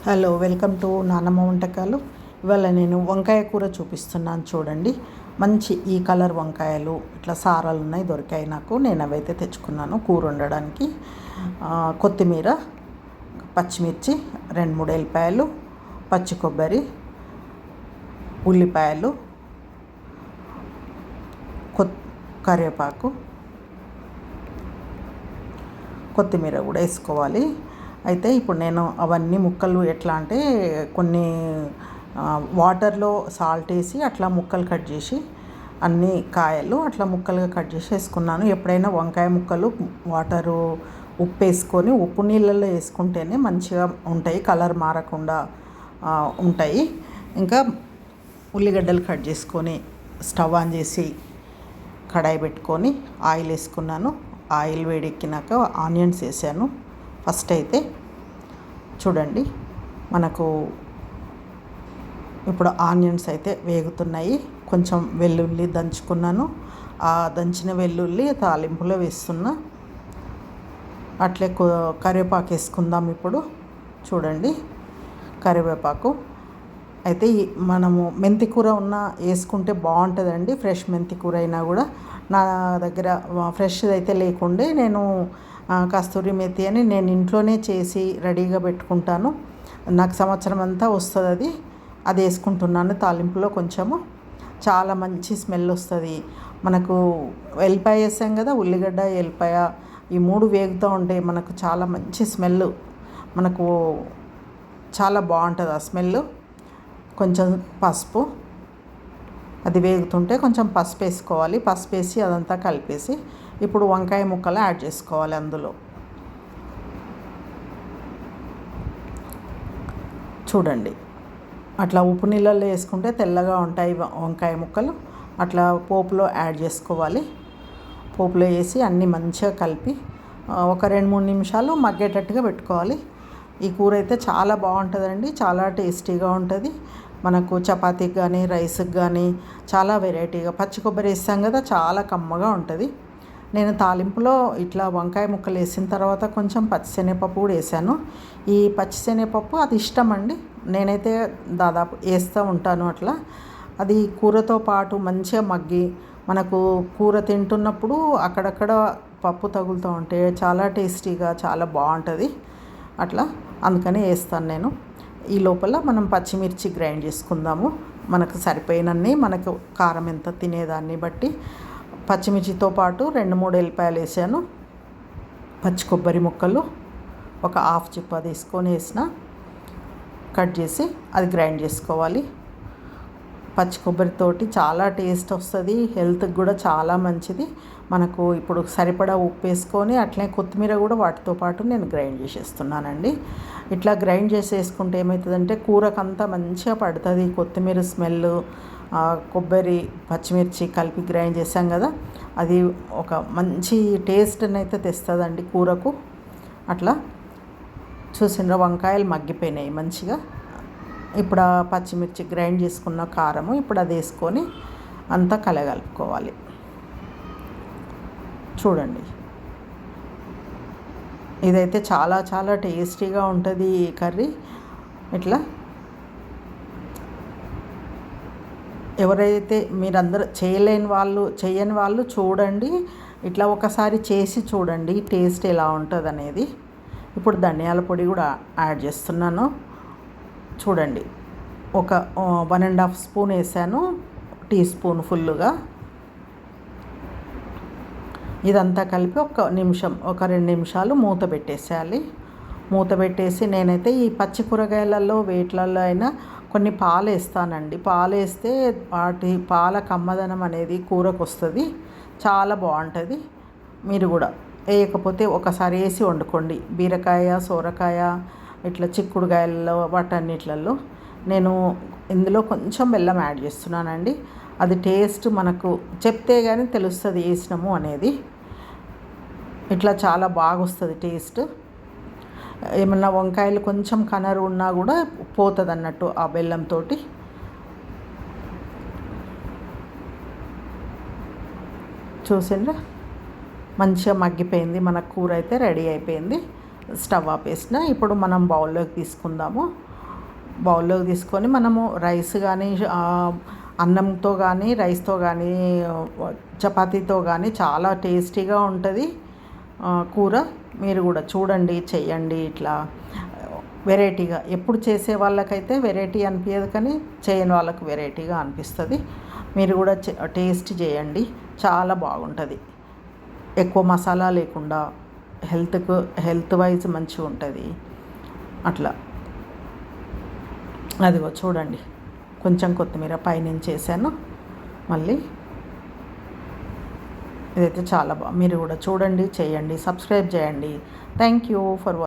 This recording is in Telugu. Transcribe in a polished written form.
హలో, వెల్కమ్ టు నానమ్మ వంటకాలు. ఇవాళ నేను వంకాయ కూర చూపిస్తున్నాను చూడండి. మంచి ఈ కలర్ వంకాయలు ఇట్లా సారాలు ఉన్నాయి, దొరికాయి నాకు. నేను అవైతే తెచ్చుకున్నాను కూర వండడానికి. కొత్తిమీర, పచ్చిమిర్చి, 2-3 ఎల్లిపాయలు, పచ్చి కొబ్బరి, ఉల్లిపాయలు, కరివేపాకు, కొత్తిమీర కూడా వేసుకోవాలి. అయితే ఇప్పుడు నేను అవన్నీ ముక్కలు ఎట్లా అంటే కొన్ని వాటర్లో సాల్ట్ వేసి అట్లా ముక్కలు కట్ చేసి అన్ని కాయలు అట్లా ముక్కలుగా కట్ చేసి వేసుకున్నాను. ఎప్పుడైనా వంకాయ ముక్కలు వాటరు ఉప్పు వేసుకొని ఉప్పు నీళ్ళల్లో వేసుకుంటేనే మంచిగా ఉంటాయి, కలర్ మారకుండా ఉంటాయి. ఇంకా ఉల్లిగడ్డలు కట్ చేసుకొని స్టవ్ ఆన్ చేసి కడాయి పెట్టుకొని ఆయిల్ వేసుకున్నాను. ఆయిల్ వేడెక్కినాక ఆనియన్స్ వేసాను. ఫస్ట్ అయితే చూడండి, మనకు ఇప్పుడు ఆనియన్స్ అయితే వేగుతున్నాయి. కొంచెం వెల్లుల్లి దంచుకున్నాను. ఆ దంచిన వెల్లుల్లి తాలింపులో వేస్తున్నా. అట్లే కరివేపాకు వేసుకుందాం ఇప్పుడు. చూడండి, కరివేపాకు అయితే మనము మెంతి కూర వేసుకుంటే బాగుంటుందండి. ఫ్రెష్ మెంతి కూర అయినా కూడా నా దగ్గర ఫ్రెష్ అయితే లేకుండే నేను కస్తూరి మెతి అని నేను ఇంట్లోనే చేసి రెడీగా పెట్టుకుంటాను. నాకు సంవత్సరం అంతా వస్తుంది అది వేసుకుంటున్నాను తాలింపులో. కొంచెము చాలా మంచి స్మెల్ వస్తుంది మనకు. ఎల్లిపాయ వేసాం కదా, ఉల్లిగడ్డ ఎల్లిపాయ ఈ 3 వేగుతూ ఉంటాయి. మనకు చాలా మంచి స్మెల్, మనకు చాలా బాగుంటుంది ఆ స్మెల్. కొంచెం పసుపు, అది వేగుతుంటే కొంచెం పసుపు వేసుకోవాలి. పసుపు వేసి అదంతా కలిపేసి ఇప్పుడు వంకాయ ముక్కలు యాడ్ చేసుకోవాలి అందులో. చూడండి, అట్లా ఉప్పు నీళ్ళల్లో వేసుకుంటే తెల్లగా ఉంటాయి వంకాయ ముక్కలు. అట్లా పోపులో యాడ్ చేసుకోవాలి. పోపులో వేసి అన్నీ మంచిగా కలిపి ఒక 2-3 నిమిషాలు మగ్గేటట్టుగా పెట్టుకోవాలి. ఈ కూర అయితే చాలా బాగుంటుందండి, చాలా టేస్టీగా ఉంటుంది. మనకు చపాతీకి కానీ రైస్కి కానీ చాలా వెరైటీగా. పచ్చి కొబ్బరి వేస్తాం కదా, చాలా కమ్మగా ఉంటుంది. నేను తాలింపులో ఇట్లా వంకాయ ముక్కలు వేసిన తర్వాత కొంచెం పచ్చిశనగపప్పు కూడా వేసాను. ఈ పచ్చిశనగపప్పు అది ఇష్టం అండి, నేనైతే దాదాపు వేస్తూ ఉంటాను అట్లా. అది కూరతో పాటు మంచిగా మగ్గి మనకు కూర తింటున్నప్పుడు అక్కడక్కడ పప్పు తగులుతూ ఉంటే చాలా టేస్టీగా చాలా బాగుంటుంది అట్లా. అందుకని వేస్తాను నేను. ఈ లోపల మనం పచ్చిమిర్చి గ్రైండ్ చేసుకుందాము. మనకు సరిపోయినన్ని, మనకు కారం ఎంత తినేదాన్ని బట్టి. పచ్చిమిర్చితో పాటు 2-3 ఎల్లిపాయలు వేసాను. పచ్చి కొబ్బరి ముక్కలు ఒక హాఫ్ చిప్ప తీసుకొని వేసిన, కట్ చేసి అది గ్రైండ్ చేసుకోవాలి. పచ్చి కొబ్బరితోటి చాలా టేస్ట్ వస్తుంది, హెల్త్కి కూడా చాలా మంచిది. మనకు ఇప్పుడు సరిపడా ఉప్పు వేసుకొని అట్లనే కొత్తిమీర కూడా వాటితో పాటు నేను గ్రైండ్ చేసేస్తున్నానండి. ఇట్లా గ్రైండ్ చేసేసుకుంటే ఏమవుతుందంటే కూరకంతా మంచిగా పడుతుంది. కొత్తిమీర స్మెల్, కొబ్బరి పచ్చిమిర్చి కలిపి గ్రైండ్ చేసాం కదా, అది ఒక మంచి టేస్ట్ని అయితే తెస్తుందండి కూరకు. అట్లా చూసిన వంకాయలు మగ్గిపోయినాయి మంచిగా. ఇప్పుడు ఆ పచ్చిమిర్చి గ్రైండ్ చేసుకున్న కారము ఇప్పుడు అది వేసుకొని అంతా కలగలుపుకోవాలి. చూడండి, ఇదైతే చాలా చాలా టేస్టీగా ఉంటుంది ఈ కర్రీ. ఇట్లా ఎవరైతే మీరందరూ చేయని వాళ్ళు చూడండి, ఇట్లా ఒకసారి చేసి చూడండి టేస్ట్ ఎలా ఉంటుంది అనేది. ఇప్పుడు ధనియాల పొడి కూడా యాడ్ చేస్తున్నాను. చూడండి, ఒక 1.5 స్పూన్ వేసాను, టీ స్పూన్ ఫుల్లుగా. ఇదంతా కలిపి ఒక 2 నిమిషాలు మూత పెట్టేసేయాలి. మూత పెట్టేసి నేనైతే ఈ పచ్చి కూరగాయలలో వేట్లలో అయినా కొన్ని పాలు వేస్తానండి. పాలు వేస్తే వాటి పాల కమ్మదనం అనేది కూరకు వస్తుంది, చాలా బాగుంటుంది. మీరు కూడా వేయకపోతే ఒకసారి వేసి వండుకోండి. బీరకాయ, సోరకాయ, ఇట్లా చిక్కుడుకాయలలో వాటన్నిట్లలో. నేను ఇందులో కొంచెం బెల్లం యాడ్ చేస్తున్నానండి. అది టేస్ట్ మనకు చెప్తే కానీ తెలుస్తుంది వేసినాము అనేది. ఇట్లా చాలా బాగా వస్తుంది టేస్ట్. ఏమన్నా వంకాయలు కొంచెం కనరు ఉన్నా కూడా పోతుంది అన్నట్టు ఆ బెల్లంతో. చూసిండ్రా, మంచిగా మగ్గిపోయింది. మన కూర అయితే రెడీ అయిపోయింది. స్టవ్ ఆపేసిన. ఇప్పుడు మనం బౌల్లోకి తీసుకుందాము. బౌల్లోకి తీసుకొని మనము రైస్ కానీ అన్నంతో కానీ రైస్తో కానీ చపాతీతో కానీ చాలా టేస్టీగా ఉంటుంది కూర. మీరు కూడా చూడండి, చెయ్యండి. ఇట్లా వెరైటీగా ఎప్పుడు చేసే వాళ్ళకైతే వెరైటీ అనిపించదు, కానీ చేయని వాళ్ళకి వెరైటీగా అనిపిస్తుంది. మీరు కూడా టేస్ట్ చేయండి, చాలా బాగుంటుంది. ఎక్కువ మసాలా లేకుండా హెల్త్ వైజ్ మంచిగా ఉంటుంది. అట్లా అదిగో చూడండి, కొంచెం కొత్తిమీర పైనుంచి వేసాను. మళ్ళీ ఇదైతే చాలా మీరు కూడా చూడండి, చేయండి, సబ్స్క్రైబ్ చేయండి. Thank you for